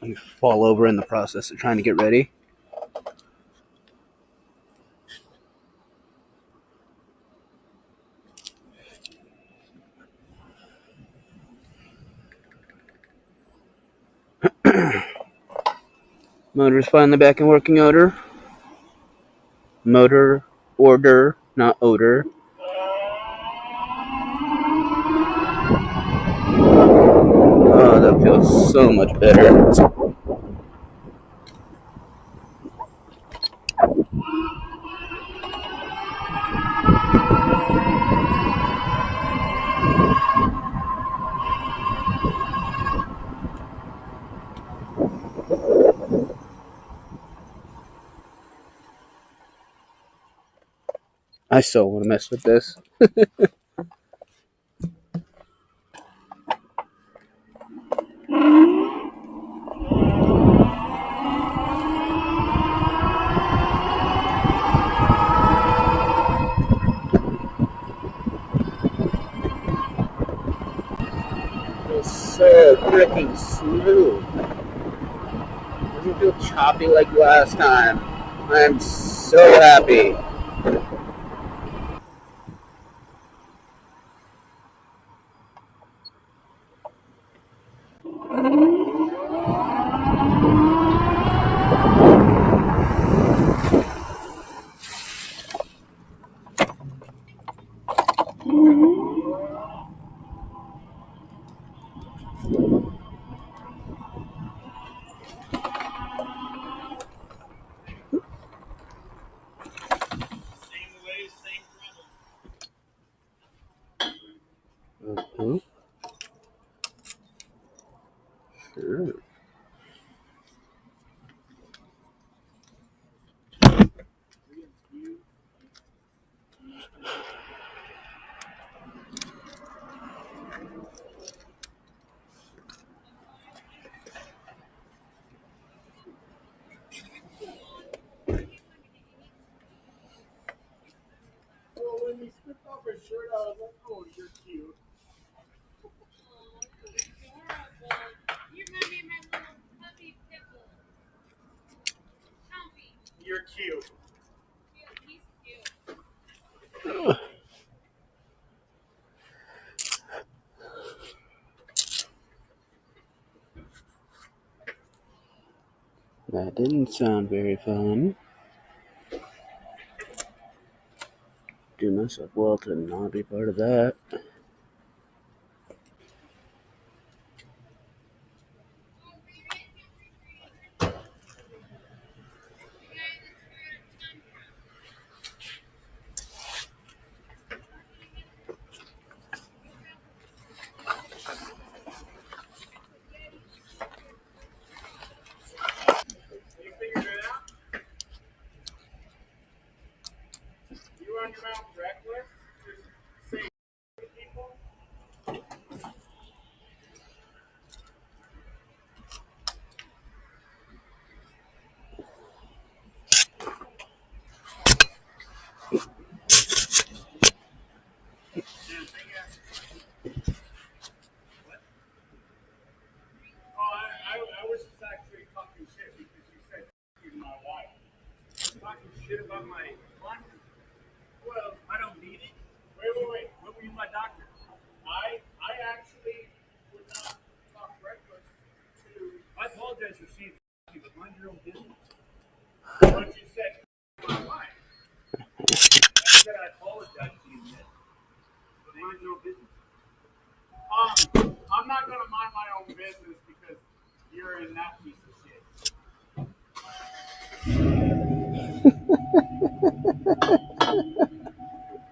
You fall over in the process of trying to get ready. Motor's finally back in working order. Motor order, not odor. Oh, that feels so much better. I still want to mess with this. It's so freaking smooth. Doesn't feel choppy like last time. I'm so happy. Mm-hmm. Sure. Well, when he stripped off his shirt, I was like, oh, you're cute. You remind me of my little puppy Pickle. Chompy. You're cute. He's cute. That didn't sound very fun. Do myself well to not be part of that. You figured it out? You run your mouth reckless? Just say to people? I was just actually talking shit because you said to my wife. Talking shit about my doctor. Well, I don't need it. Wait. What were you, my doctor? I actually would not talk reckless to. I apologize for saying you, but mind your own business. But you said to my wife. I said I apologize to you, but mind your own business. I'm not gonna mind my own business because you're in that piece of shit.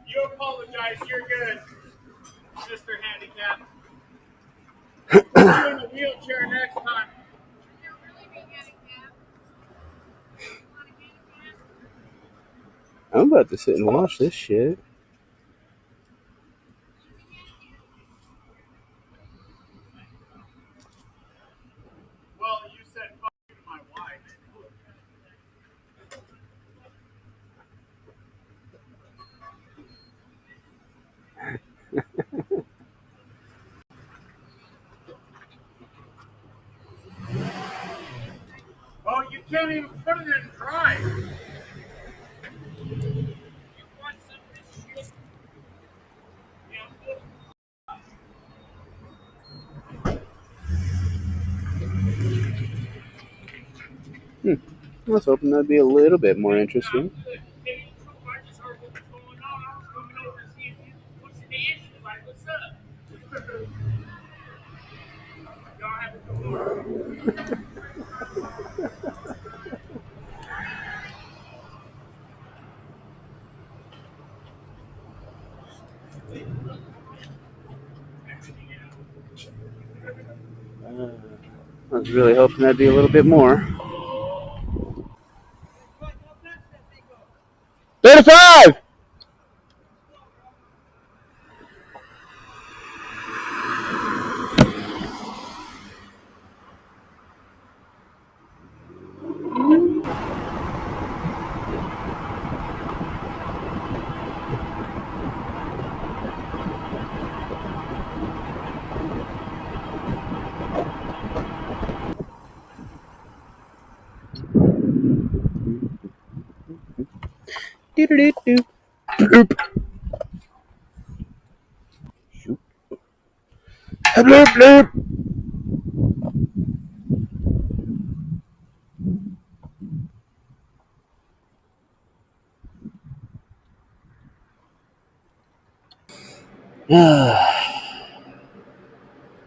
You apologize, you're good, Mr. Handicap. You're in a wheelchair next time. You're really being handicapped. Want a handicap? I'm about to sit and watch this shit. Well, you said fuck you to my wife. can't even put it in dry. You want some of this shit? Yeah. I was hoping that'd be a little bit more interesting. Hey, I just heard what was going on. I was coming over to see you. What's the issue? Like, what's up? Y'all have to come over. I was really hoping that'd be a little bit more. 35! Do-do-do-do. Bloop. Shoot. Bloop, bloop.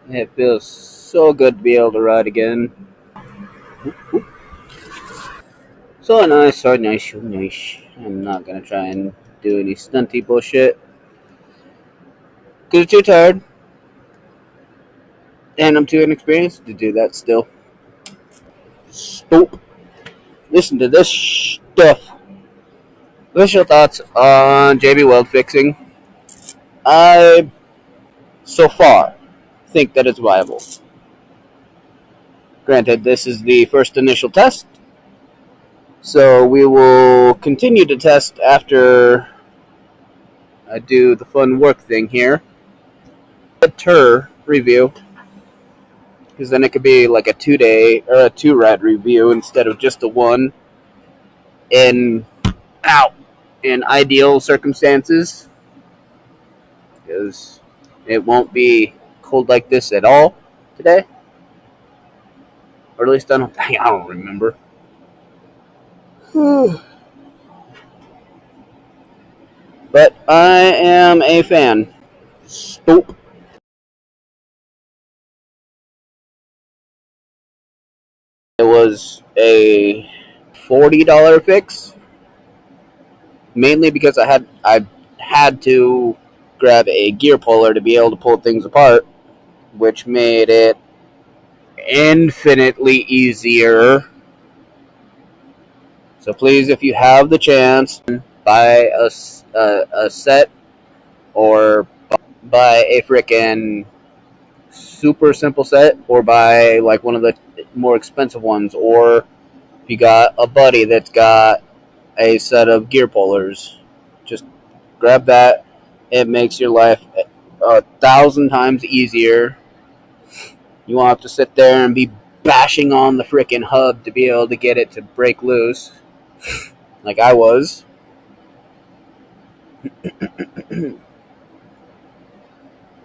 It feels so good to be able to ride again. So nice, so nice, so nice. I'm not gonna try and do any stunty bullshit. Cause I'm too tired. And I'm too inexperienced to do that still. Stop. Listen to this stuff. Initial thoughts on JB Weld fixing. I, so far, think that it's viable. Granted, this is the first initial test, so we will continue to test after I do the fun work thing here. A tour review, because then it could be like a 2-day or a 2-ride review instead of just a one. In ideal circumstances, because it won't be cold like this at all today, or at least I don't remember. But I am a fan. Stop. It was a $40 fix, mainly because I had to grab a gear puller to be able to pull things apart, which made it infinitely easier. So please, if you have the chance, buy a set or buy a frickin' super simple set, or buy like one of the more expensive ones, or if you got a buddy that's got a set of gear pullers, just grab that. It makes your life 1,000 times easier. You won't have to sit there and be bashing on the frickin' hub to be able to get it to break loose, like I was. And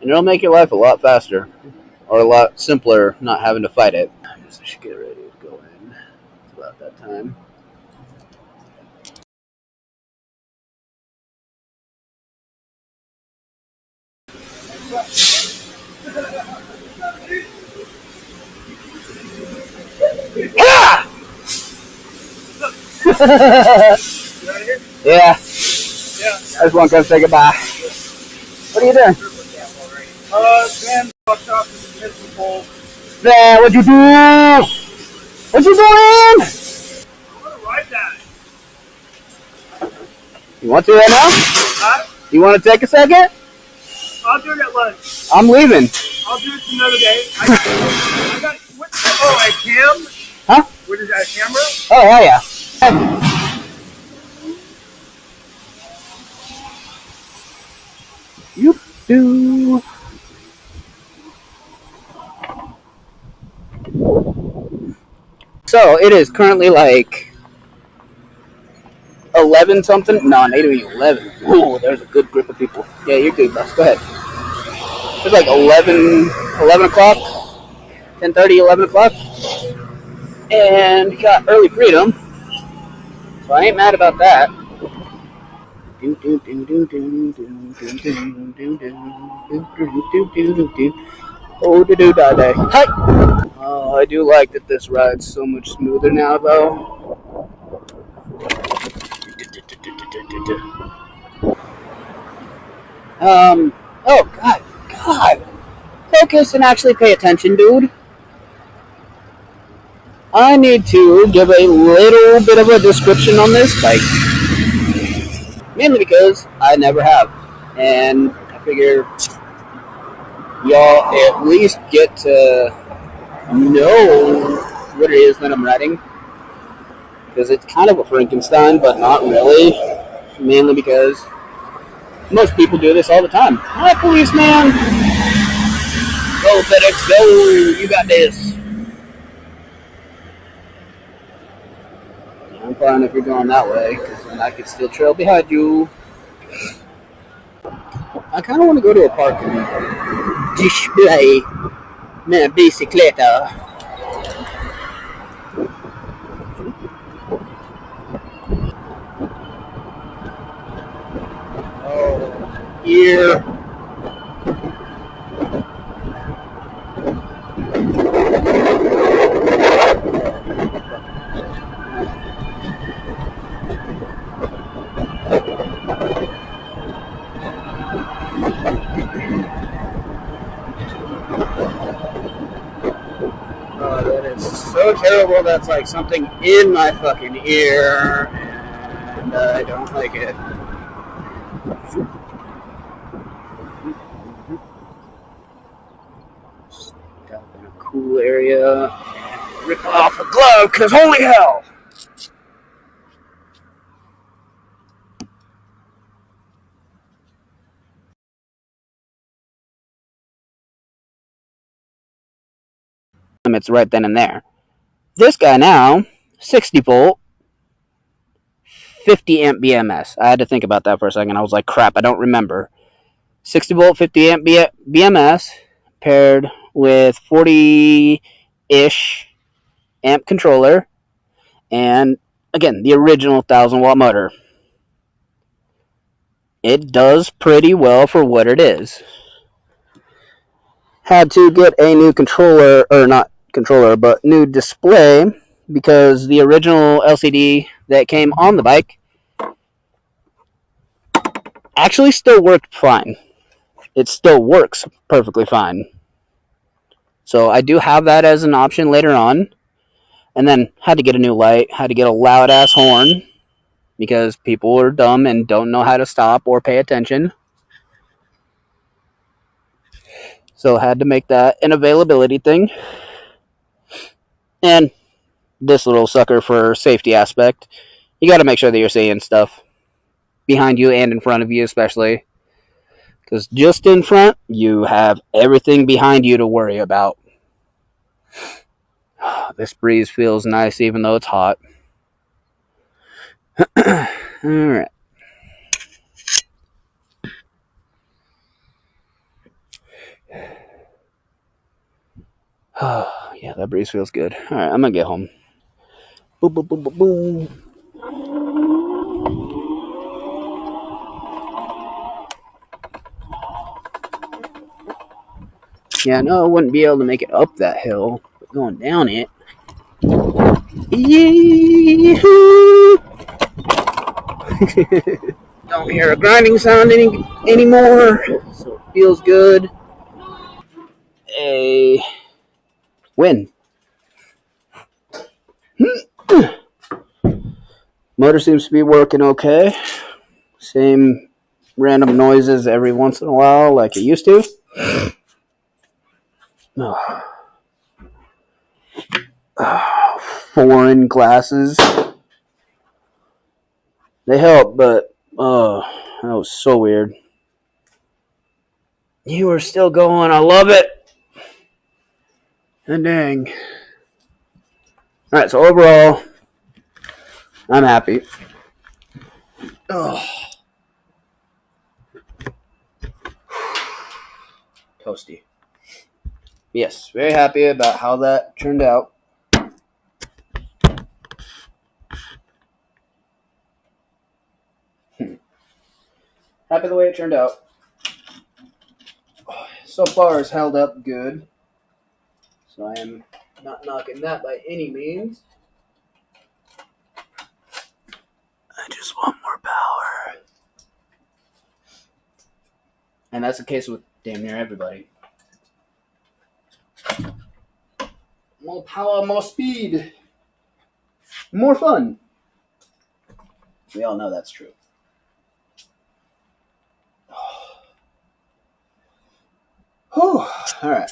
it'll make your life a lot faster, or a lot simpler, not having to fight it. I guess I should get ready to go in. It's about that time. Ah! Yeah. I just want to come say goodbye. What are you doing? Man, fucked up in the miserable. Man, what'd you do? What you doing? I want to ride that. You want to right now? Huh? You want to take a second? I'll do it at lunch. I'm leaving. I'll do it another day. I got what? Oh, a cam? Huh? What is that, a camera? Oh, hell yeah. You do. So it is currently like 11 something. No, not even 11. Ooh, there's a good group of people. Yeah, you're good, boss. Go ahead. It's like 11 o'clock, 10:30, 11 o'clock, and got early freedom. So I ain't mad about that. Oh, do do da day. Hi. Oh, I do like that this ride's so much smoother now, though. Oh God, God. Focus and actually pay attention, dude. I need to give a little bit of a description on this bike, mainly because I never have, and I figure y'all at least get to know what it is that I'm riding, because it's kind of a Frankenstein, but not really. Mainly because most people do this all the time. Hi, policeman! Go, FedEx, go! You got this. I'm fine if you're going that way, because then I can still trail behind you. I kind of want to go to a park and display my bicicleta. Oh, here. Oh, that is so terrible. That's like something in my fucking ear, and I don't like it. Stop in a cool area and rip off a glove, because holy hell! Limits right then and there. This guy now, 60 volt, 50 amp BMS. I had to think about that for a second. I was like, crap, I don't remember. 60 volt, 50 amp BMS paired with 40 ish amp controller, and again, the original 1,000 watt motor. It does pretty well for what it is. Had to get a new controller, or not controller, but new display, because the original LCD that came on the bike actually still worked fine. It still works perfectly fine. So I do have that as an option later on. And then had to get a new light, had to get a loud ass horn, because people are dumb and don't know how to stop or pay attention. So had to make that an availability thing. And this little sucker for safety aspect. You got to make sure that you're seeing stuff behind you and in front of you, especially. Because just in front, you have everything behind you to worry about. This breeze feels nice even though it's hot. Alright. Yeah, that breeze feels good. Alright, I'm gonna get home. Boom, boom, boom, boom, boom. Yeah, I know I wouldn't be able to make it up that hill, but going down it. Yee-hoo! Don't hear a grinding sound anymore, so it feels good. A win. Motor seems to be working okay. Same random noises every once in a while like it used to. Foreign glasses. They help, but that was so weird. You are still going. I love it. And dang. All right, so overall, I'm happy. Oh. Toasty. Yes, very happy about how that turned out. Happy the way it turned out. So far, it's held up good. So I am not knocking that by any means. I just want more power. And that's the case with damn near everybody. More power, more speed, more fun. We all know that's true. Whew. All right.